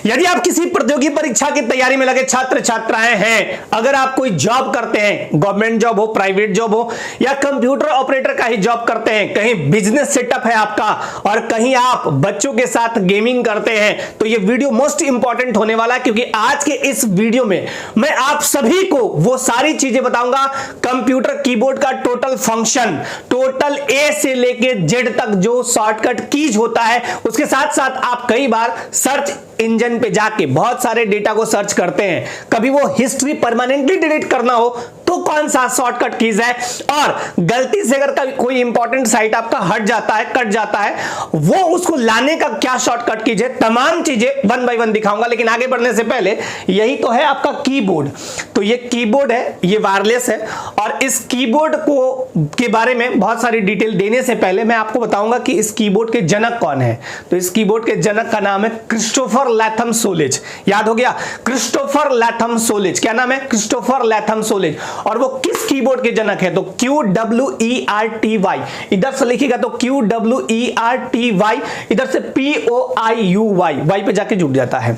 यदि आप किसी प्रतियोगी परीक्षा की तैयारी में लगे छात्र छात्राएं हैं, अगर आप कोई जॉब करते हैं, गवर्नमेंट जॉब हो, प्राइवेट जॉब हो, या कंप्यूटर ऑपरेटर का ही जॉब करते हैं, कहीं बिजनेस सेटअप है आपका और कहीं आप बच्चों के साथ गेमिंग करते हैं, तो ये वीडियो मोस्ट इंपॉर्टेंट होने वाला है, क्योंकि आज के इस वीडियो में मैं आप सभी को वो सारी चीजें बताऊंगा, कंप्यूटर कीबोर्ड का टोटल फंक्शन, टोटल ए से लेके जेड तक जो शॉर्टकट कीज होता है, उसके साथ साथ आप कई बार सर्च इंजन पे जाके बहुत सारे डेटा को सर्च करते हैं, कभी वो हिस्ट्री परमानेंटली डिलीट करना हो तो कौन सा शॉर्टकट कीज है, और गलती से अगर कोई इंपॉर्टेंट साइट आपका हट जाता है, कट जाता है, वो उसको लाने का क्या शॉर्टकट कीज है, तमाम चीजें वन बाय वन दिखाऊंगा। लेकिन आगे बढ़ने से पहले यही तो है आपका कीबोर्ड। तो ये कीबोर्ड है, ये वायरलेस है, और इस कीबोर्ड को के बारे में बहुत सारी डिटेल देने से पहले मैं आपको बताऊंगा कि इस कीबोर्ड के जनक कौन है। तो इस कीबोर्ड के जनक का नाम है क्रिस्टोफर लैथम सोलिज। याद हो गया, क्रिस्टोफर लैथम सोलिज। क्या नाम है? Christopher Latham Sholes. और वो किस कीबोर्ड के जनक है? तो QWERTY, इधर से लिखिएगा तो QWERTY, इधर से POIUY, वाई पे जाके जुड़ जाता है।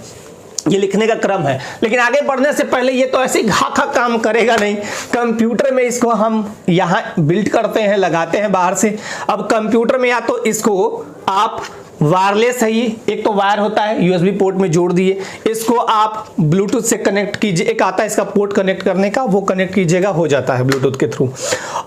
ये लिखने का क्रम है। लेकिन आगे बढ़ने से पहले ये तो ऐसे ही घा काम करेगा नहीं, कंप्यूटर में इसको हम यहां बिल्ड करते हैं, लगाते हैं बाहर से। अब कंप्यूटर में या तो इसको आप वायरलेस है, ये एक तो वायर होता है, यूएसबी पोर्ट में जोड़ दिए, इसको आप ब्लूटूथ से कनेक्ट कीजिए, एक आता है इसका पोर्ट कनेक्ट करने का, वो कनेक्ट कीजिएगा, हो जाता है ब्लूटूथ के थ्रू।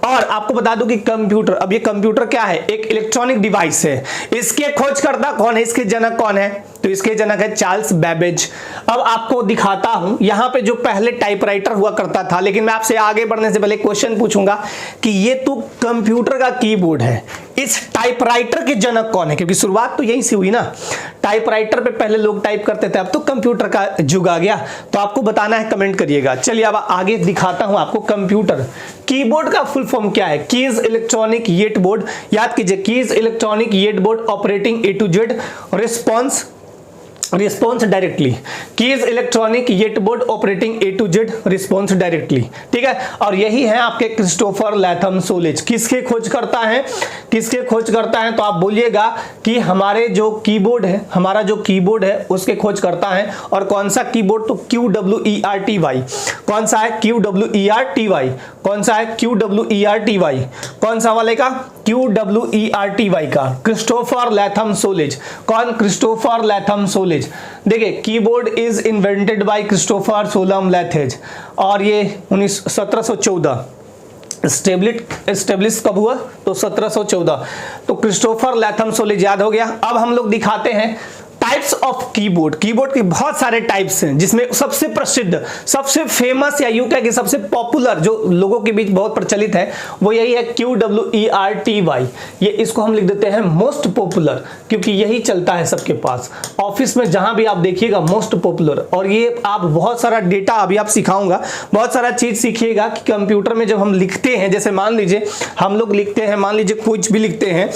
और आपको बता दूं कि कंप्यूटर, अब ये कंप्यूटर क्या है? एक इलेक्ट्रॉनिक डिवाइस है। इसके खोजकर्ता कौन है, इसके जनक कौन है? तो इसके जनक है चार्ल्स बैबेज। अब आपको दिखाता हूं, यहां पे जो पहले टाइपराइटर हुआ करता था, लेकिन मैं आपसे आगे बढ़ने से पहले क्वेश्चन पूछूंगा कि ये तो कंप्यूटर का कीबोर्ड है, इस टाइपराइटर के जनक कौन है? क्योंकि शुरुआत तो यहीं से हुई ना, टाइपराइटर पे पहले लोग टाइप करते थे, अब तो कंप्यूटर का युग आ गया। तो आपको बताना है, कमेंट करिएगा। चलिए अब आगे दिखाता हूं आपको कंप्यूटर कीबोर्ड का फुल फॉर्म क्या है। कीज इलेक्ट्रॉनिक येट बोर्ड, याद कीजिए, keys electronic yet board operating A to Z, response directly, keys electronic yet board operating A to Z, response directly. ठीक है, और यही है आपके क्रिस्टोफर लैथम सोलिज। किसके खोज करता है? किसके खोज करता है? तो आप बोलिएगा कि हमारे जो कीबोर्ड है, हमारा जो कीबोर्ड है उसके खोज करता है। और कौन सा कीबोर्ड? तो QWERTY। कौन सा है? QWERTY। कौन सा है? QWERTY। कौन सा वाले का? QWERTY का, क्रिस्टोफर लैथम सोलिज। कौन? Christopher Latham Sholes. देखिए, keyboard is invented by Christopher Sholes Latham, और ये 1714 एस्टेब्लिश कब हुआ? तो 1714। तो क्रिस्टोफर लैथम सोलिज याद हो गया। अब हम लोग दिखाते हैं टाइप्स ऑफ कीबोर्ड। कीबोर्ड के बहुत सारे टाइप्स हैं, जिसमें सबसे प्रसिद्ध, सबसे फेमस, या यूं कह कि सबसे पॉपुलर, जो लोगों के बीच बहुत प्रचलित है, वो यही है QWERTY। ये इसको हम लिख देते हैं मोस्ट पॉपुलर, क्योंकि यही चलता है सबके पास। ऑफिस में जहां भी आप देखिएगा मोस्ट पॉपुलर। और ये आप बहुत सारा डेटा अभी आप सिखाऊंगा, बहुत सारा चीज सीखिएगा कि कंप्यूटर में जब हम लिखते हैं, जैसे मान लीजिए हम लोग लिखते हैं, मान लीजिए कुछ भी लिखते हैं,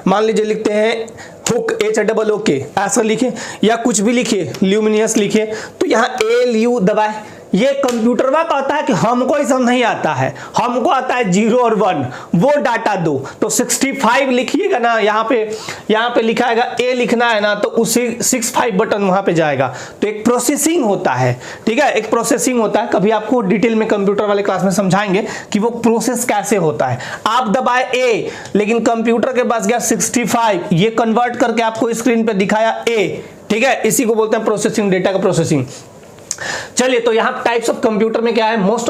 मान लीजिए लिखते हैं हुक, HOOK, ऐसा लिखे, या कुछ भी लिखिए, ल्यूमिनियस लिखिए, तो यहाँ LU दबाए। ये कंप्यूटर का कहता है कि हमको ये सब नहीं आता है, हमको आता है 0 और 1, वो डाटा दो। तो 65 लिखिएगा ना, यहाँ पे लिखा है A लिखना है ना, तो उसी 65 बटन वहां पे जाएगा। तो एक प्रोसेसिंग होता है, ठीक है, एक प्रोसेसिंग होता है। कभी आपको डिटेल में कंप्यूटर वाले क्लास में समझाएंगे कि वो प्रोसेस कैसे होता है। आप दबाए A, लेकिन कंप्यूटर के पास गया 65, ये कन्वर्ट करके आपको स्क्रीन पे दिखाया A, ठीक है, इसी को बोलते हैं प्रोसेसिंग, डेटा का प्रोसेसिंग। चलिए, तो यहां टाइप्स ऑफ कंप्यूटर में क्या है? मोस्ट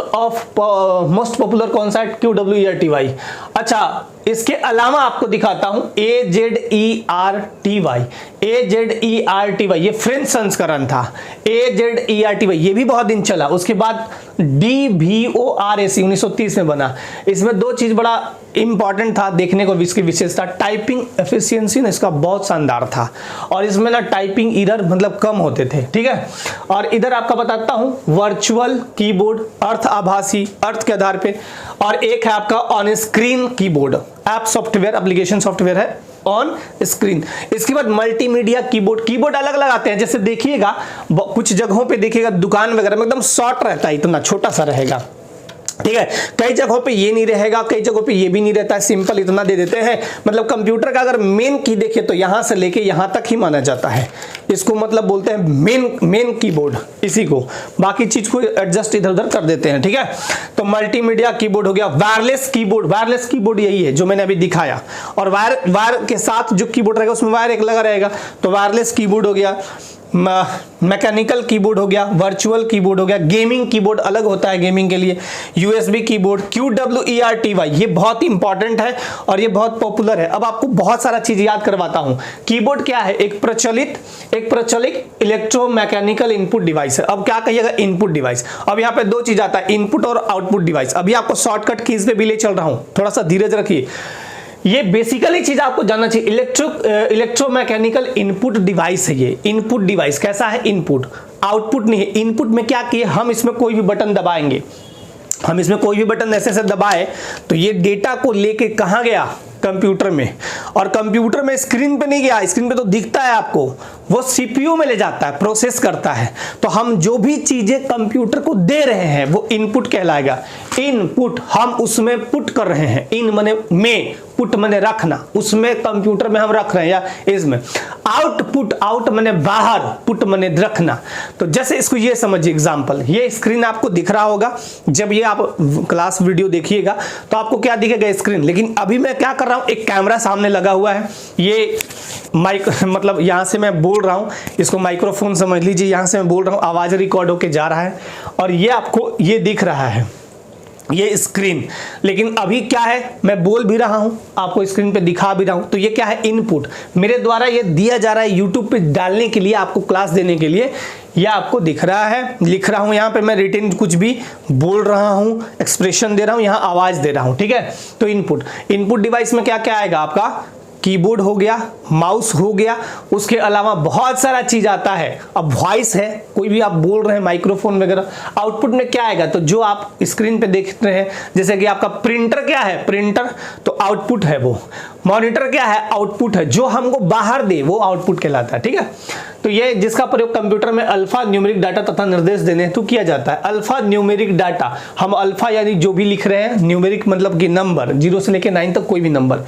पॉपुलर कौन सा है? QWERTY। अच्छा, इसके अलावा आपको दिखाता हूं AZERTY। ये फ्रेंच संस्करण था, AZERTY, ये भी बहुत दिन चला। उसके बाद DVORAC 1930 में बना। इसमें दो चीज बड़ा इंपॉर्टेंट था देखने को, इसकी विशेषता, टाइपिंग एफिशिएंसी ना इसका बहुत शानदार था, और इसमें ना टाइपिंग एरर मतलब कम होते थे। ठीक है, और इधर आपका बताता हूं वर्चुअल कीबोर्ड, अर्थ आभासी, अर्थ के आधार पे, और एक है आपका on screen keyboard, app software, application software है ऑन स्क्रीन। इसके बाद मल्टीमीडिया कीबोर्ड। कीबोर्ड अलग अलग आते हैं, जैसे देखिएगा कुछ जगहों पे देखिएगा दुकान वगैरह में एकदम शॉर्ट रहता है, इतना छोटा सा रहेगा, ठीक है। कई जगहों पे ये नहीं रहेगा, कई जगहों पे ये भी नहीं रहता है, सिंपल इतना दे देते हैं। मतलब कंप्यूटर का अगर मेन की देखे तो यहां से लेके यहां तक ही माना जाता है, इसको मतलब बोलते हैं मेन कीबोर्ड इसी को, बाकी चीज को एडजस्ट इधर उधर कर देते हैं। ठीक है, तो मल्टीमीडिया कीबोर्ड हो गया। वायरलेस कीबोर्ड यही है जो मैंने अभी दिखाया, और वायर के साथ जो कीबोर्ड रहेगा उसमें वायर एक लगा रहेगा, तो वायरलेस कीबोर्ड हो गया। मैकेनिकल कीबोर्ड हो गया, वर्चुअल कीबोर्ड हो गया, गेमिंग कीबोर्ड अलग होता है गेमिंग के लिए, यूएसबी कीबोर्ड, QWERTY, ये बहुत इंपॉर्टेंट है और ये बहुत पॉपुलर है। अब आपको बहुत सारा चीज याद करवाता हूं। कीबोर्ड क्या है? एक प्रचलित इलेक्ट्रोमैकेनिकल इनपुट डिवाइस है। अब क्या कहिएगा? Input device. अब यहाँ पे दो चीज आता है, इनपुट और आउटपुट डिवाइस। अभी आपको शॉर्टकट कीज पे भी ले चल रहा हूं, थोड़ा सा धीरज रखिए। ये बेसिकली चीज आपको जानना चाहिए, इलेक्ट्रोमैकेनिकल इनपुट डिवाइस है ये। इनपुट डिवाइस कैसा है? इनपुट, आउटपुट नहीं है। इनपुट में क्या किए हम, इसमें कोई भी बटन दबाएंगे, हम इसमें कोई भी बटन ऐसे दबाए तो ये डेटा को लेके कहां गया? कंप्यूटर में। और कंप्यूटर में स्क्रीन पे नहीं गया, स्क्रीन पे तो दिखता है आपको, वो सीपीयू में ले जाता है, प्रोसेस करता है। तो हम जो भी चीजें कंप्यूटर को दे रहे हैं वो इनपुट कहलाएगा। इनपुट हम उसमें पुट कर रहे हैं, इन मने में, पुट मने रखना, उसमें कंप्यूटर में हम रख रहे हैं या इसमें। आउटपुट, आउट मने बाहर, पुट मने रखना। तो जैसे इसको ये समझिए एग्जांपल, ये स्क्रीन आपको दिख रहा होगा, जब ये आप क्लास वीडियो देखिएगा तो आपको क्या दिखेगा? स्क्रीन। लेकिन अभी मैं क्या कर रहा हूं, एक कैमरा सामने लगा हुआ है, ये माइक मतलब यहां से मैं बोल रहा हूं, इसको माइक्रोफोन समझ लीजिए, यहां से मैं बोल रहा हूं, आवाज रिकॉर्ड होके जा रहा है और ये आपको ये दिख रहा है, ये स्क्रीन। लेकिन अभी क्या है, मैं बोल भी रहा हूं, आपको स्क्रीन पे दिखा भी रहा हूं, तो ये क्या है? इनपुट। मेरे द्वारा ये दिया जा रहा है यूट्यूब पे डालने के लिए, आपको क्लास देने के लिए। यह आपको दिख रहा है, लिख रहा हूं, यहां पे मैं रिटन कुछ भी बोल रहा हूं, एक्सप्रेशन दे रहा हूं, यहां आवाज दे रहा हूं। ठीक है, तो इनपुट डिवाइस में क्या क्या आएगा आपका? कीबोर्ड हो गया, माउस हो गया, उसके अलावा बहुत सारा चीज आता है। अब वॉइस है, कोई भी आप बोल रहे हैं, माइक्रोफोन वगैरह। आउटपुट में क्या आएगा? तो जो आप स्क्रीन पे देख रहे हैं, जैसे कि आपका प्रिंटर क्या है? प्रिंटर, तो आउटपुट है वो। मॉनिटर क्या है? आउटपुट है, जो हमको बाहर दे वो आउटपुट कहलाता है। ठीक है, तो ये जिसका प्रयोग कंप्यूटर में अल्फा न्यूमेरिक डाटा तथा निर्देश देने हेतु किया जाता है। अल्फा न्यूमेरिक डाटा, हम अल्फा यानी जो भी लिख रहे हैं, न्यूमेरिक मतलब कि नंबर 0 से लेके 9 तक कोई भी नंबर।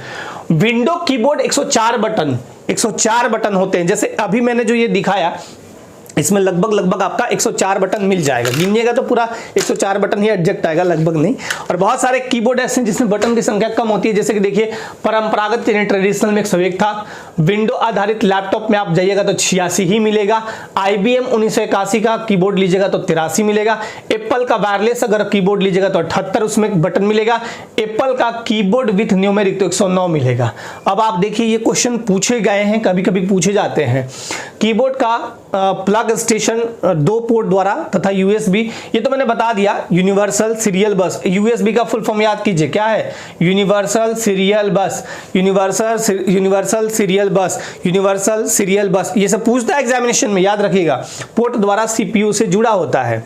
विंडो कीबोर्ड 104 बटन होते हैं। जैसे अभी मैंने जो ये दिखाया, इसमें लगभग आपका 104 बटन मिल जाएगा, गिनिएगा तो पूरा 104 बटन ही एग्जैक्ट आएगा, लगभग नहीं। और बहुत सारे कीबोर्ड ऐसे हैं जिसमें बटन की संख्या कम होती है, जैसे कि देखिए परंपरागत यानी ट्रेडिशनल में 101 था। विंडो आधारित लैपटॉप में आप जाइएगा तो 86 ही मिलेगा। IBM 1981 का कीबोर्ड लीजिएगा तो 83 मिलेगा। एप्पल का वायरलेस अगर कीबोर्ड लीजिएगा तो 78 उसमें बटन मिलेगा। एप्पल का कीबोर्ड विथ न्यूमेरिक तो 109 मिलेगा। अब आप देखिए, ये क्वेश्चन पूछे गए हैं, कभी कभी पूछे जाते हैं। कीबोर्ड का प्लग स्टेशन 2 पोर्ट द्वारा तथा USB, ये तो मैंने बता दिया। यूनिवर्सल सीरियल बस, USB का फुल फॉर्म याद कीजिए, क्या है? यूनिवर्सल सीरियल बस, यूनिवर्सल सीरियल बस, ये सब पूछता है एग्जामिनेशन में, याद रखिएगा। पोर्ट द्वारा CPU से जुड़ा होता है,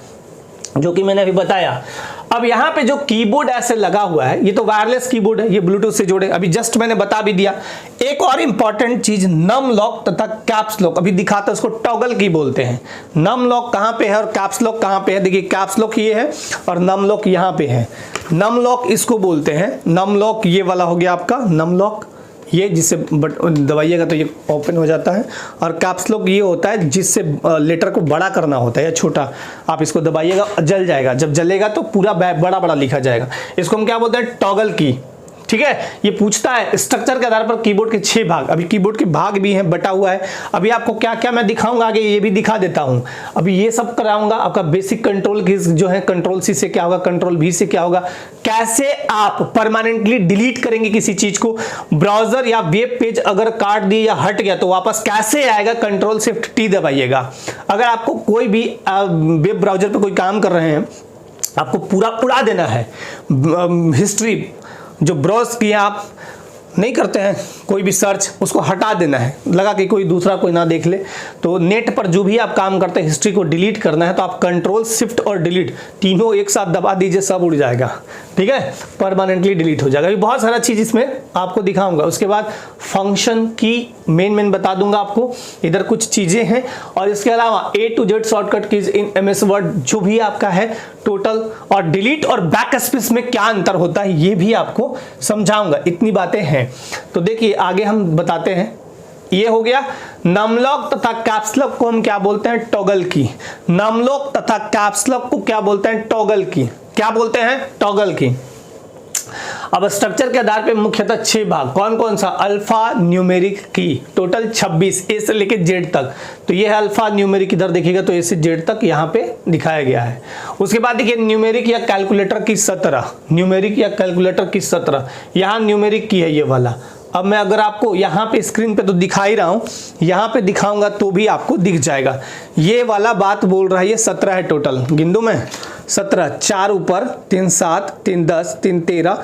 जो कि मैंने अभी बताया। अब यहाँ पे जो कीबोर्ड ऐसे लगा हुआ है, ये तो वायरलेस कीबोर्ड है, ये ब्लूटूथ से जोड़े, अभी जस्ट मैंने बता भी दिया। एक और इंपॉर्टेंट चीज, नम लॉक तथा कैप्स लॉक, अभी दिखाता है, उसको टॉगल की बोलते हैं। नम लॉक कहाँ पे है और कैप्स लॉक कहाँ पे है? देखिए, कैप्स लॉक ये है और नम लॉक यहाँ पे है। नम लॉक इसको बोलते हैं, नम लॉक ये वाला हो गया आपका नम लॉक, ये जिससे दबाइएगा तो ये ओपन हो जाता है। और कैप्स लॉक ये होता है जिससे लेटर को बड़ा करना होता है या छोटा, आप इसको दबाइएगा जल जाएगा, जब जलेगा तो पूरा बड़ा बड़ा लिखा जाएगा। इसको हम क्या बोलते हैं? टॉगल की। ठीक है, ये पूछता है स्ट्रक्चर के आधार पर कीबोर्ड के 6 भाग, अभी कीबोर्ड के भाग भी हैं, बटा हुआ है। अभी आपको क्या क्या मैं दिखाऊंगा आगे, ये भी दिखा देता हूं। अभी ये सब कराऊंगा आपका बेसिक कंट्रोल की जो है, कंट्रोल C से क्या होगा, कंट्रोल V से क्या होगा, कैसे आप परमानेंटली डिलीट करेंगे किसी चीज को, ब्राउजर या वेब पेज अगर काट दिए या हट गया तो वापस कैसे आएगा, कंट्रोल Shift T दबाइएगा। अगर आपको कोई भी वेब ब्राउजर पे कोई काम कर रहे हैं, आपको पूरा उड़ा देना है, हिस्ट्री जो ब्राउज किया आप, नहीं करते हैं कोई भी सर्च, उसको हटा देना है, लगा कि कोई दूसरा कोई ना देख ले। तो नेट पर जो भी आप काम करते हैं हिस्ट्री को डिलीट करना है तो आप कंट्रोल शिफ्ट और डिलीट तीनों एक साथ दबा दीजिए, सब उड़ जाएगा, ठीक है, परमानेंटली डिलीट हो जाएगा। अभी बहुत सारा चीज इसमें आपको दिखाऊंगा। उसके बाद फंक्शन की मेन बता दूंगा आपको, इधर कुछ चीजें हैं, और इसके अलावा A to Z shortcut keys in MS word जो भी आपका है टोटल, और डिलीट और बैक स्पेस में क्या अंतर होता है ये भी आपको समझाऊंगा। इतनी बातें हैं। तो देखिए आगे हम बताते हैं। ये हो गया नमलॉक तथा कैप्सलॉक को हम क्या बोलते हैं, टॉगल की। नमलॉक तथा कैप्सलॉक को क्या बोलते हैं, टॉगल की। क्या बोलते हैं, टॉगल की। अब स्ट्रक्चर के आधार पे मुख्यतः 6 भाग, कौन कौन सा, अल्फा न्यूमेरिक की, टोटल 26 ए से लेके जेड तक। तो ये है अल्फा न्यूमेरिक, इधर देखिएगा तो ए से जेड तक यहाँ पे दिखाया गया है। उसके बाद देखिए न्यूमेरिक या कैलकुलेटर की 17, न्यूमेरिक या कैलकुलेटर की 17, यहाँ न्यूमेरिक की है ये वाला। अब मैं अगर आपको यहाँ पे स्क्रीन पे तो दिखा ही रहा हूँ, यहाँ पे दिखाऊंगा तो भी आपको दिख जाएगा। ये वाला बात बोल रहा है, ये 17 है टोटल, गिन दूं मैं 17, 4 ऊपर, 3 7, 3 10, 3 13,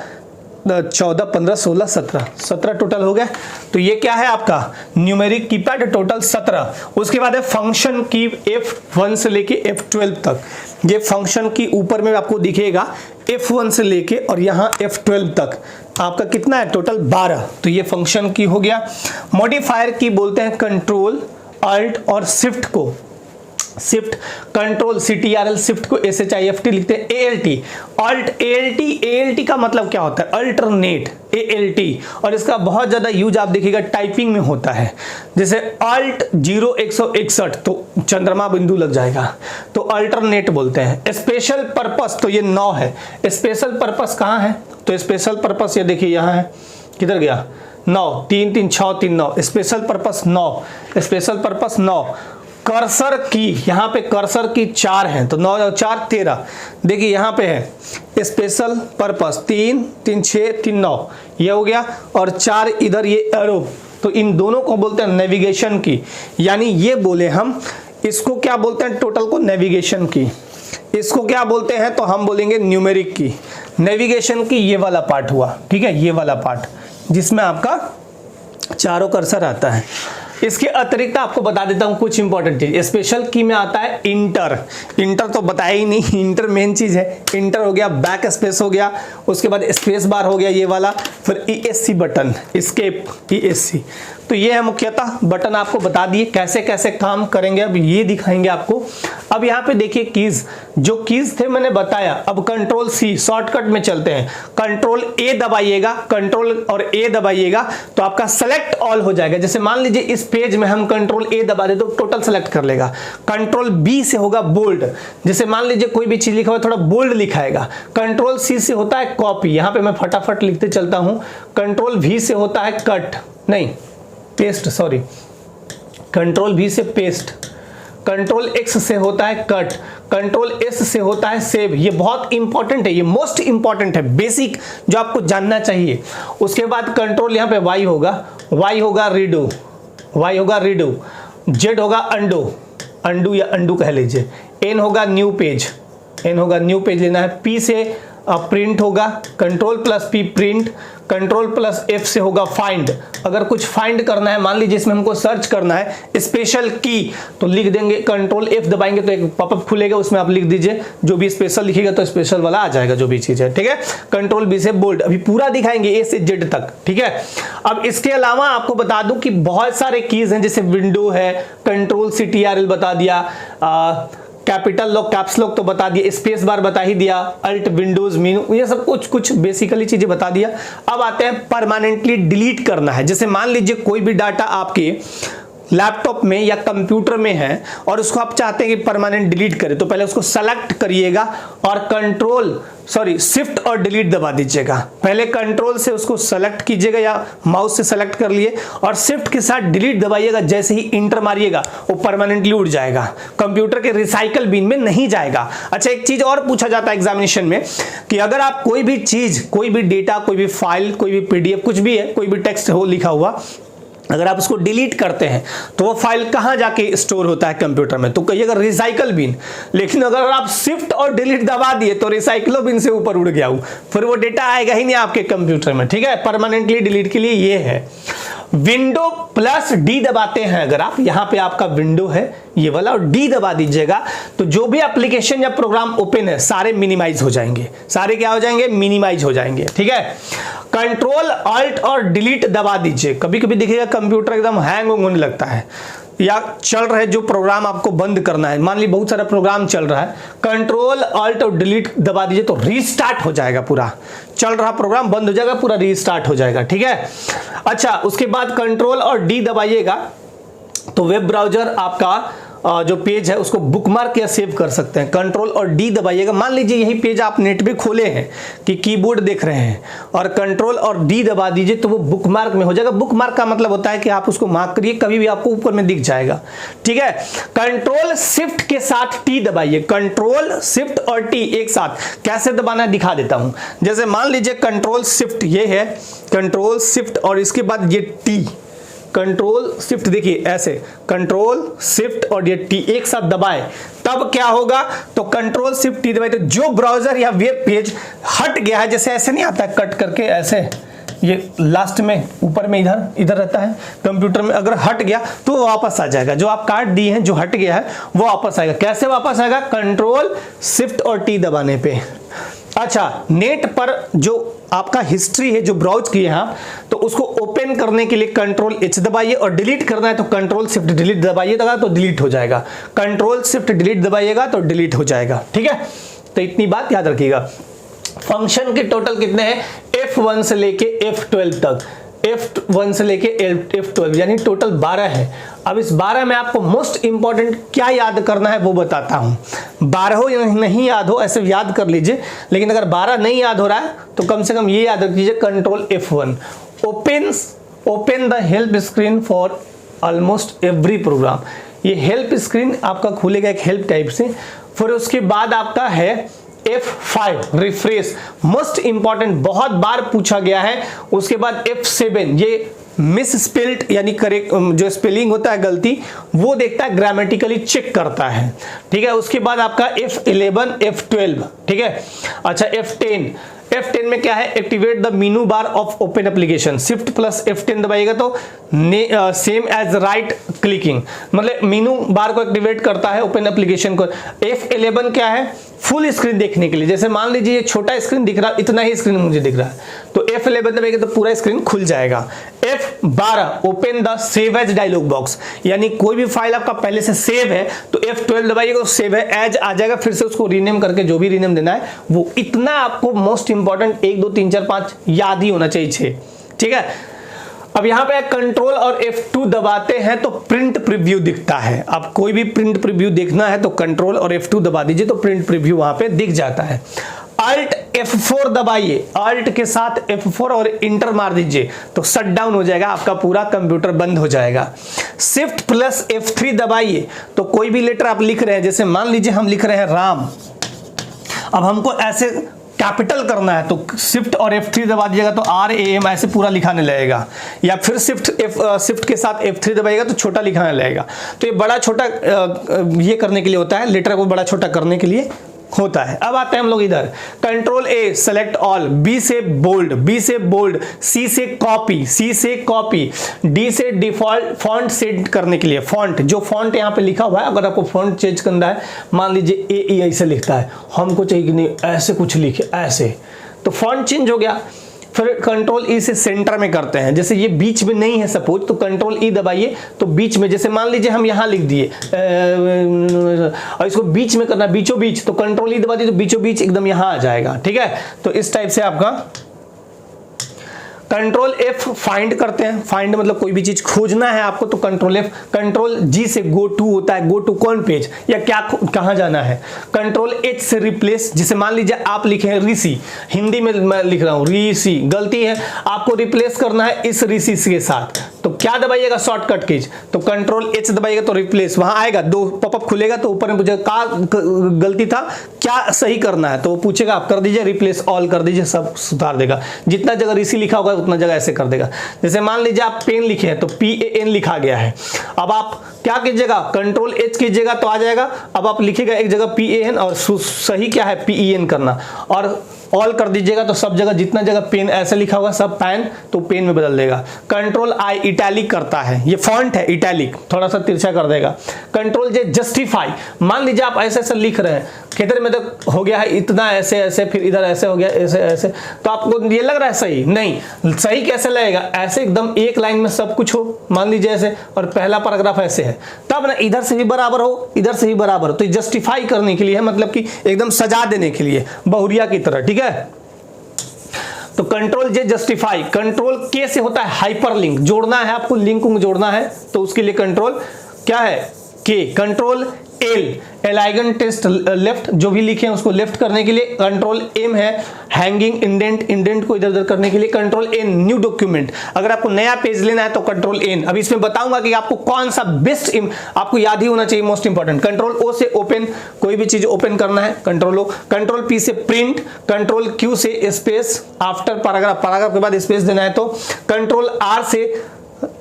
14 15 16 17 टोटल हो गए। तो ये क्या है आपका न्यूमेरिक कीपैड, टोटल 17। उसके बाद है फंक्शन की F1 से लेके F12 तक। ये फंक्शन की ऊपर में आपको दिखेगा F1 से लेके और यहाँ F12 तक आपका कितना है, टोटल 12। तो ये फंक्शन की हो गया। मॉडिफायर की बोलते हैं कंट्रोल अल्ट और शिफ्ट को, शिफ्ट कंट्रोल CTRL, शिफ्ट को SHIFT लिखते हैं, ALT अल्ट ALT। ALT का मतलब क्या होता है, अल्टरनेट, ALT। और इसका बहुत ज्यादा यूज आप देखिएगा टाइपिंग में होता है, जैसे अल्ट 0 161 तो चंद्रमा बिंदु लग जाएगा, तो अल्टरनेट बोलते हैं। स्पेशल पर्पस तो ये 9 है। स्पेशल पर्पस कहाँ है, तो स्पेशल पर्पस ये देखिए यहाँ है, किधर गया, 9 3 3 6 3 9, special purpose 9, special purpose 9। Cursor की, यहाँ पे कर्सर की 4 है तो 9 और 4 13। देखिए यहाँ पे है स्पेशल पर्पस 3 3 6 3 9, ये हो गया, और 4 इधर ये एरो, तो इन दोनों को बोलते हैं नेविगेशन की। यानी ये बोले हम, इसको क्या बोलते हैं, टोटल को नेविगेशन की। इसको क्या बोलते हैं, तो हम बोलेंगे न्यूमेरिक की। नेविगेशन की ये वाला पार्ट हुआ, ठीक है, ये वाला पार्ट जिसमें आपका चारों कर्सर आता है। इसके अतिरिक्त आपको बता देता हूं कुछ इंपॉर्टेंट चीज। स्पेशल की में आता है इंटर, इंटर तो बताया ही नहीं, इंटर मेन चीज है। इंटर हो गया, बैक स्पेस हो गया, उसके बाद स्पेस बार हो गया ये वाला, फिर ESC बटन, एस्केप ESC। तो ये है मुख्यतः बटन, आपको बता दिए कैसे कैसे काम करेंगे, अब ये दिखाएंगे आपको। अब यहाँ पे देखिए कीज, जो कीज थे मैंने बताया। अब कंट्रोल C शॉर्टकट में चलते हैं। कंट्रोल A दबाइएगा, कंट्रोल और A दबाइएगा तो आपका सेलेक्ट ऑल हो जाएगा। जैसे मान लीजिए इस पेज में हम कंट्रोल A दबा दे तो टोटल सेलेक्ट कर लेगा। कंट्रोल B से होगा बोल्ड, जैसे मान लीजिए कोई भी चीज लिखा हुआ थोड़ा बोल्ड लिखाएगा। कंट्रोल C से होता है कॉपी, यहाँ पे मैं फटाफट लिखते चलता हूँ। कंट्रोल V से होता है कट, नहीं पेस्ट, सॉरी, कंट्रोल V से पेस्ट। कंट्रोल X से होता है कट, कंट्रोल S से होता है सेव। ये बहुत इंपॉर्टेंट है, ये मोस्ट इंपॉर्टेंट है, बेसिक जो आपको जानना चाहिए। उसके बाद कंट्रोल यहाँ पे Y होगा रीडू, Y होगा रीडू, Z होगा अंडू, अंडू या अंडू कह लीजिए, N होगा न्यू पेज, N होगा न्यू पेज लेना है। P से प्रिंट होगा, control plus P print, control plus F से होगा फाइंड। अगर कुछ फाइंड करना है, मान लीजिए इसमें हमको सर्च करना है स्पेशल की, तो लिख देंगे, कंट्रोल F दबाएंगे तो एक पॉपअप खुलेगा, उसमें आप लिख दीजिए जो भी स्पेशल लिखिएगा तो स्पेशल वाला आ जाएगा जो भी चीज है, ठीक है। कंट्रोल B से बोल्ड, अभी पूरा दिखाएंगे A से Z तक, ठीक है। अब इसके अलावा आपको बता दूं कि बहुत सारे कीज हैं, जैसे विंडो है, कंट्रोल CTRL बता दिया, कैपिटल लॉक कैप्स लॉक तो बता दिया, स्पेस बार बता ही दिया, अल्ट विंडोज मेनू, ये सब कुछ बेसिकली चीजें बता दिया। अब आते हैं परमानेंटली डिलीट करना है। जैसे मान लीजिए कोई भी डाटा आपके लैपटॉप में या कंप्यूटर में है और उसको आप चाहते हैं कि परमानेंट डिलीट करें, तो पहले उसको सेलेक्ट करिएगा और शिफ्ट और डिलीट दबा दीजिएगा। पहले कंट्रोल से उसको सेलेक्ट कीजिएगा या माउस से सेलेक्ट कर लिए और शिफ्ट के साथ डिलीट दबाइएगा। जैसे ही इंटर मारिएगा वो परमानेंटली उड़ जाएगा, कंप्यूटर के रिसाइकल बिन में नहीं जाएगा। अच्छा, एक चीज और पूछा जाता है एग्जामिनेशन में कि अगर आप कोई भी चीज, कोई भी डेटा, कोई भी फाइल, कोई भी PDF, कुछ भी है, कोई भी टेक्स्ट हो लिखा हुआ, अगर आप उसको डिलीट करते हैं तो वो फाइल कहां जाके स्टोर होता है कंप्यूटर में, तो कहिएगा रिसाइकल बिन। लेकिन अगर आप शिफ्ट और डिलीट दबा दिए तो रिसाइकलो बिन से ऊपर उड़ गया, फिर वो डेटा आएगा ही नहीं आपके कंप्यूटर में, ठीक है। परमानेंटली डिलीट के लिए ये है। विंडो प्लस डी दबाते हैं अगर आप, यहां पे आपका विंडो है ये वाला और डी दबा दीजिएगा तो जो भी एप्लीकेशन या प्रोग्राम ओपन है सारे मिनिमाइज हो जाएंगे, सारे क्या हो जाएंगे, मिनिमाइज हो जाएंगे, ठीक है। कंट्रोल अल्ट और डिलीट दबा दीजिए। कभी कभी देखिएगा कंप्यूटर एकदम हैंग होने लगता है या चल रहे जो प्रोग्राम आपको बंद करना है, मान ली बहुत सारा प्रोग्राम चल रहा है, कंट्रोल अल्ट और डिलीट दबा दीजिए तो रीस्टार्ट हो जाएगा, पूरा चल रहा प्रोग्राम बंद हो जाएगा, पूरा रीस्टार्ट हो जाएगा, ठीक है। अच्छा, उसके बाद कंट्रोल और डी दबाइएगा तो वेब ब्राउजर आपका जो पेज है उसको बुकमार्क या सेव कर सकते हैं। कंट्रोल और डी दबाइएगा, मान लीजिए यही पेज आप नेट पे खोले हैं कि कीबोर्ड देख रहे हैं और कंट्रोल और डी दबा दीजिए तो वो बुकमार्क में हो जाएगा। बुकमार्क का मतलब होता है कि आप उसको मार्क करिए, कभी भी आपको ऊपर में दिख जाएगा, ठीक है। कंट्रोल शिफ्ट के साथ टी दबाइए, कंट्रोल शिफ्ट और टी एक साथ कैसे दबाना है दिखा देता हूं। जैसे मान लीजिए कंट्रोल शिफ्ट ये है, कंट्रोल शिफ्ट और इसके बाद ये टी, कंट्रोल शिफ्ट देखिए ऐसे, कंट्रोल शिफ्ट और ये टी एक साथ दबाए तब क्या होगा, तो कंट्रोल शिफ्ट टी दबाए तो जो ब्राउजर या वेब पेज हट गया है, जैसे ऐसे नहीं आता है कट करके ऐसे, ये लास्ट में ऊपर में इधर रहता है कंप्यूटर में, अगर हट गया तो वो वापस आ जाएगा, जो आप काट दिए हैं जो हट गया है वो वापस आएगा। कैसे वापस आएगा, कंट्रोल शिफ्ट और टी दबाने पे। अच्छा, नेट पर जो आपका हिस्ट्री है जो ब्राउज किए हैं आप, तो उसको ओपन करने के लिए कंट्रोल एच दबाइए और डिलीट करना है तो कंट्रोल शिफ्ट डिलीट दबाइएगा तो डिलीट हो जाएगा, कंट्रोल शिफ्ट डिलीट दबाइएगा तो डिलीट हो जाएगा, ठीक है। तो इतनी बात याद रखिएगा। फंक्शन के टोटल कितने हैं, F1 से लेके F12 तक, F1 से लेके F12 यानी टोटल 12 है। अब इस 12 में आपको मोस्ट इंपॉर्टेंट क्या याद करना है वो बताता हूं। 12 हो या नहीं याद हो ऐसे याद कर लीजिए, लेकिन अगर 12 नहीं याद हो रहा है तो कम से कम ये याद रख लीजिए, control F1 open the help screen for almost every programme. ये हेल्प स्क्रीन आपका खुलेगा एक हेल्प टाइप से, फिर उसके बाद आपका है F5 रिफ्रेश, मोस्ट इंपॉर्टेंट बहुत बार पूछा गया है। उसके बाद F7 ये मिस स्पेल्ड यानी करेक्ट जो स्पेलिंग होता है गलती वो देखता है, ग्रामेटिकली चेक करता है, ठीक है। उसके बाद आपका F11 F12, ठीक है। अच्छा, F10 में क्या है, activate the menu bar of open application, shift plus F10 दबाइएगा तो सेम एज राइट क्लिकिंग, मतलब मेनू बार को एक्टिवेट करता है ओपन एप्लीकेशन को। F11 क्या है, फुल स्क्रीन देखने के लिए, जैसे मान लीजिए ये छोटा स्क्रीन दिख रहा है, इतना ही स्क्रीन मुझे दिख रहा है तो F11 दबाइएगा तो पूरा स्क्रीन खुल जाएगा। F12 open the save as dialog box, यानी कोई भी फाइल आपका पहले से सेव है तो F12 दबाइएगा तो सेव एज आ जाएगा, फिर से उसको रीनेम करके जो भी रीनेम देना है वो। इतना आपको मोस्ट इंपॉर्टेंट 1 2 3 4 5 याद ही होना चाहिए 6, ठीक है। अब यहां पे कंट्रोल और F2 दबाते हैं तो प्रिंट प्रीव्यू दिखता है। अब कोई भी प्रिंट प्रीव्यू देखना है तो कंट्रोल और F2 दबा दीजिए तो प्रिंट प्रीव्यू वहां पे दिख जाता है। Alt F4 दबाइए, Alt के साथ F4 और इंटर मार दीजिए तो शट डाउन हो जाएगा, आपका पूरा कंप्यूटर बंद हो जाएगा। शिफ्ट प्लस F3 दबाइए तो कोई भी लेटर आप लिख रहे हैं, जैसे मान लीजिए हम लिख रहे हैं राम, अब हमको ऐसे कैपिटल करना है तो शिफ्ट और F3 दबा दीजिएगा तो RAM ऐसे पूरा लिखाने लगेगा, या फिर शिफ्ट के साथ F3 दबाइएगा तो छोटा लिखाने लगेगा। तो ये बड़ा छोटा ये करने के लिए होता है, लेटर को बड़ा छोटा करने के लिए होता है। अब आते हैं हम लोग इधर, control A select all, B से बोल्ड, C से कॉपी, D से डिफॉल्ट फॉन्ट सेट करने के लिए, फॉन्ट जो फॉन्ट यहाँ पे लिखा हुआ है अगर आपको फॉन्ट चेंज करना है, मान लीजिए AE ऐसे लिखता है, हमको चाहिए कि नहीं ऐसे कुछ लिखे ऐसे, तो फॉन्ट चेंज हो गया। फिर कंट्रोल E से सेंटर में करते हैं, जैसे ये बीच में नहीं है सपोज तो कंट्रोल E दबाइए तो बीच में, जैसे मान लीजिए हम यहाँ लिख दिए और इसको बीच में करना बीचों बीच तो कंट्रोल E दबा दिए तो बीचों बीच एकदम यहाँ आ जाएगा, ठीक है। तो इस टाइप से आपका कंट्रोल F फाइंड करते हैं, फाइंड मतलब कोई भी चीज खोजना है आपको तो कंट्रोल F। कंट्रोल G से गो टू होता है, गो टू कौन पेज या क्या कहां जाना है। कंट्रोल H से रिप्लेस, जिसे मान लीजिए आप लिखे हैं ऋषि, हिंदी में मैं लिख रहा हूं ऋषि, गलती है, आपको रिप्लेस करना है इस ऋषि के साथ तो क्या दबाइएगा, शॉर्टकट कीज तो कंट्रोल H दबाइएगा तो रिप्लेस, वहां आएगा 2 पॉपअप खुलेगा तो ऊपर में पूछेगा का गलती था क्या सही करना है, तो वो पूछेगा आप कर दीजिए रिप्लेस ऑल कर दीजिए, सब सुधार देगा। जितना जगह ऋषि लिखा होगा उतना जगह ऐसे कर देगा। जैसे मान लीजिए आप पेन लिखे हैं तो PAN लिखा गया है, अब आप क्या कीजिएगा कंट्रोल H कीजिएगा तो आ जाएगा। अब आप लिखिएगा एक जगह PAN और सही क्या है PEN करना, और ऑल कर दीजिएगा तो सब जगह जितना जगह पेन ऐसे लिखा होगा सब पैन तो पेन में बदल देगा। कंट्रोल I इटैलिक करता है, ये फॉन्ट है इटैलिक, थोड़ा सा तिरछा कर देगा। कंट्रोल J जस्टिफाई, मान लीजिए आप ऐसे ऐसे लिख रहे हैं, किधर में तो हो गया है इतना ऐसे ऐसे, फिर इधर ऐसे हो गया ऐसे ऐसे, तो आपको ये लग रहा है सही नहीं, सही कैसे लगेगा, ऐसे एकदम एक लाइन में सब कुछ हो, मान लीजिए ऐसे, और पहला पैराग्राफ ऐसे है, तब ना इधर से भी बराबर हो इधर से भी बराबर हो, तो जस्टिफाई करने के लिए है, मतलब कि एकदम सजा देने के लिए बहुरिया की तरह, ठीक है। तो control J justify. Control K से होता है हाइपरलिंक, जोड़ना है आपको, लिंक जोड़ना है तो उसके लिए कंट्रोल क्या है K। Control L align text left, जो भी लिखे हैं उसको लेफ्ट करने के लिए। कंट्रोल M है हैंगिंग इंडेंट, इंडेंट को इधर उधर करने के लिए। कंट्रोल N न्यू डॉक्यूमेंट, अगर आपको नया पेज लेना है तो कंट्रोल N। अब इसमें बताऊंगा कि आपको कौन सा बेस्ट आपको याद ही होना चाहिए, मोस्ट इंपॉर्टेंट। कंट्रोल O से ओपन, कोई भी चीज ओपन करना है कंट्रोल O। कंट्रोल P से प्रिंट। कंट्रोल Q से स्पेस आफ्टर पैराग्राफ, पैराग्राफ के बाद स्पेस देना है तो। कंट्रोल R से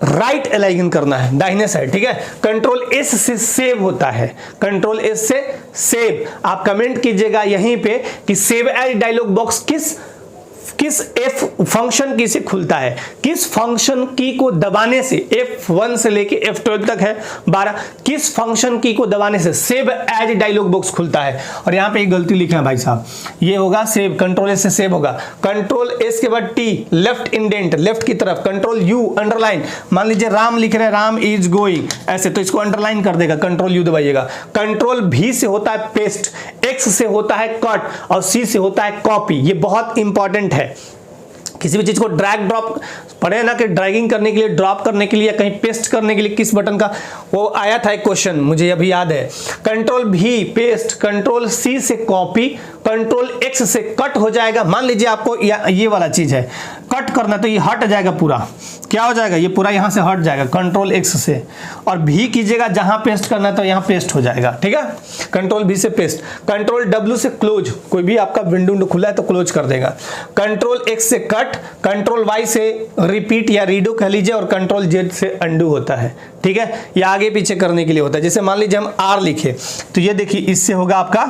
राइट अलाइन करना है दाहिने साइड, ठीक है। कंट्रोल S से सेव होता है, कंट्रोल S से सेव। आप कमेंट कीजिएगा यहीं पे कि सेव एज डायलॉग बॉक्स किस F फंक्शन की से खुलता है, किस फंक्शन की को दबाने से, F1 से लेके F12 तक है 12, किस फंक्शन की को दबाने से सेव एज डायलॉग बॉक्स खुलता है। और यहाँ पे एक गलती लिखा है भाई साहब, ये होगा सेव, कंट्रोल S से सेव होगा। कंट्रोल S के बाद T लेफ्ट इंडेंट, लेफ्ट की तरफ। कंट्रोल U अंडरलाइन, मान लीजिए राम लिख रहे हैं, राम इज गोइंग ऐसे, तो इसको अंडरलाइन कर देगा, कंट्रोल U दबाइएगा। कंट्रोल V से होता है पेस्ट, X से होता है कट और C से होता है कॉपी। ये बहुत इंपॉर्टेंट है, किसी भी चीज को ड्रैग ड्रॉप पढ़े ना, कि ड्रैगिंग करने के लिए, ड्रॉप करने के लिए, कहीं पेस्ट करने के लिए किस बटन का, वो आया था एक क्वेश्चन मुझे अभी याद है। Control V paste, control C से कॉपी, कंट्रोल X से कट हो जाएगा। मान लीजिए आपको ये वाला चीज है कट करना, तो ये हट जाएगा पूरा, क्या हो जाएगा ये पूरा यहां से हट जाएगा कंट्रोल X से। और V कीजिएगा जहां पेस्ट करना है तो यहां पेस्ट हो जाएगा, ठीक है। कंट्रोल V से पेस्ट। कंट्रोल W से क्लोज, कोई भी आपका विंडो खुला है तो क्लोज कर देगा। कंट्रोल X से कट, कंट्रोल Y से रिपीट या रीडो कह लीजिए, और कंट्रोल Z से अंडू होता है, ठीक है। ये आगे पीछे करने के लिए होता है। जैसे मान लीजिए हम R लिखे तो ये देखिए इससे होगा आपका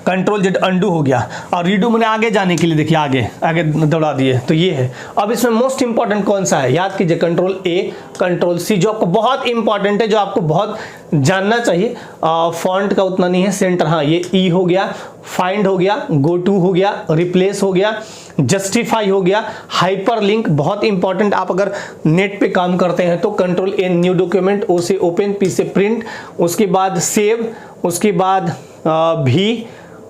कंट्रोल Z अंडू हो गया, और रीडू मैंने आगे जाने के लिए देखिए आगे आगे दौड़ा दिए, तो ये है। अब इसमें मोस्ट इंपॉर्टेंट कौन सा है याद कीजिए, कंट्रोल A कंट्रोल C, जो आपको बहुत इंपॉर्टेंट है, जो आपको बहुत जानना चाहिए। फॉन्ट का उतना नहीं है, सेंटर, हाँ ये E हो गया, फाइंड हो गया, गो टू हो गया, रिप्लेस हो गया, जस्टिफाई हो गया, हाइपरलिंक बहुत इंपॉर्टेंट। आप अगर नेट पे काम करते हैं तो control N new document, O से ओपन, P से प्रिंट, उसके बाद सेव, उसके बाद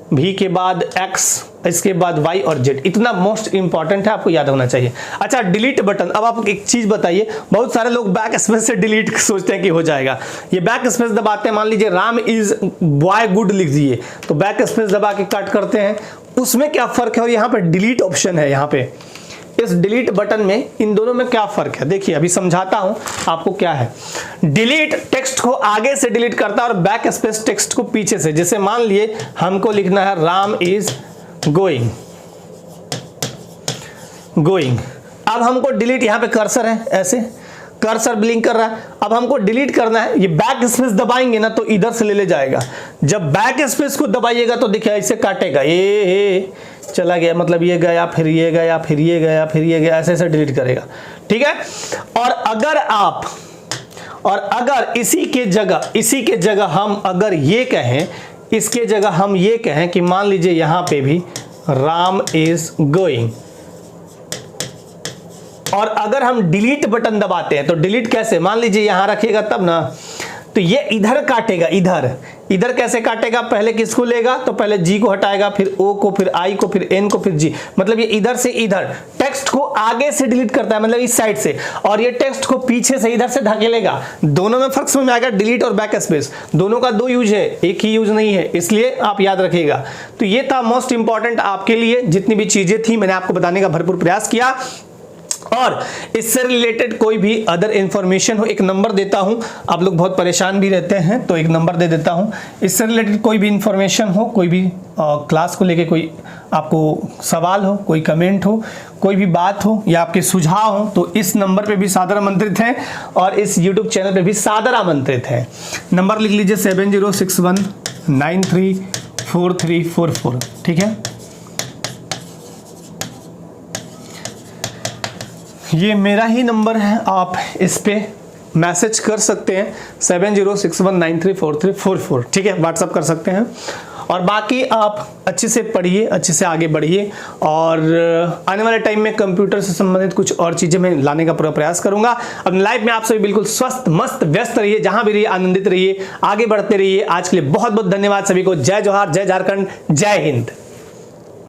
V के बाद X, इसके बाद Y और Z। इतना मोस्ट इंपॉर्टेंट है, आपको याद होना चाहिए। अच्छा डिलीट बटन, अब आप एक चीज बताइए, बहुत सारे लोग बैक स्पेस से डिलीट सोचते हैं कि हो जाएगा। ये बैक स्पेस दबाते हैं, मान लीजिए राम इज बॉय गुड लिख दिए तो बैक स्पेस दबा के कट करते हैं, उसमें क्या फर्क है। और यहाँ पे डिलीट ऑप्शन है, यहाँ पे इस डिलीट बटन में इन दोनों में क्या फर्क है देखिए, अभी समझाता हूं आपको क्या है। डिलीट टेक्स्ट को आगे से डिलीट करता है और बैक स्पेस टेक्स्ट को पीछे से। जैसे मान लिए हमको लिखना है राम इज गोइंग, अब हमको डिलीट, यहां पे कर्सर है ऐसे, कर्सर ब्लिंक कर रहा है, अब हमको डिलीट करना है, ये बैक स्पेस दबाएंगे ना तो इधर से ले जाएगा। जब बैक स्पेस को दबाइएगा तो देखिए ऐसे काटेगा, ये चला गया, मतलब ये गया, फिर ये गया, फिर ये गया, फिर ये गया, ऐसे ऐसे डिलीट करेगा, ठीक है। और अगर इसी के जगह हम अगर ये कहें, इसके जगह हम ये कहें कि मान लीजिए यहां पे भी राम इज गोइंग, और अगर हम डिलीट बटन दबाते हैं तो डिलीट कैसे, मान लीजिए यहां रखिएगा तब ना, तो ये इधर काटेगा, इधर कैसे काटेगा, पहले किसको लेगा, तो पहले G को हटाएगा, फिर O को, फिर I को, फिर N को, फिर G, मतलब ये इधर से इधर टेक्स्ट को आगे से डिलीट करता है, मतलब इस साइड से, और ये टेक्स्ट को पीछे से इधर से धकेलेगा। दोनों में फर्क समझ में आएगा, डिलीट और बैक स्पेस दोनों का दो यूज है, एक ही यूज नहीं है, इसलिए आप याद रखिएगा। तो ये था मोस्ट इंपॉर्टेंट आपके लिए, जितनी भी चीजें थी मैंने आपको बताने का भरपूर प्रयास किया। और इससे रिलेटेड कोई भी अदर इंफॉर्मेशन हो, एक नंबर देता हूं, आप लोग बहुत परेशान भी रहते हैं तो एक नंबर दे देता हूं। इससे रिलेटेड कोई भी इंफॉर्मेशन हो, कोई भी क्लास को लेके कोई आपको सवाल हो, कोई कमेंट हो, कोई भी बात हो या आपके सुझाव हो, तो इस नंबर पे भी सादर आमंत्रित हैं और इस यूट्यूब चैनल पे भी सादर आमंत्रित हैं। नंबर लिख लीजिए 7061934344, ठीक है। ये मेरा ही नंबर है, आप इस पे मैसेज कर सकते हैं 7061934344, ठीक है, व्हाट्सअप कर सकते हैं। और बाकी आप अच्छे से पढ़िए, अच्छे से आगे बढ़िए और आने वाले टाइम में कंप्यूटर से संबंधित कुछ और चीज़ें मैं लाने का पूरा प्रयास करूंगा। अपनी लाइफ में आप सभी बिल्कुल स्वस्थ मस्त व्यस्त रहिए, जहां भी रहिए आनंदित रहिए, आगे बढ़ते रहिए। आज के लिए बहुत बहुत धन्यवाद सभी को। जय जोहार, जय झारखंड, जय हिंद।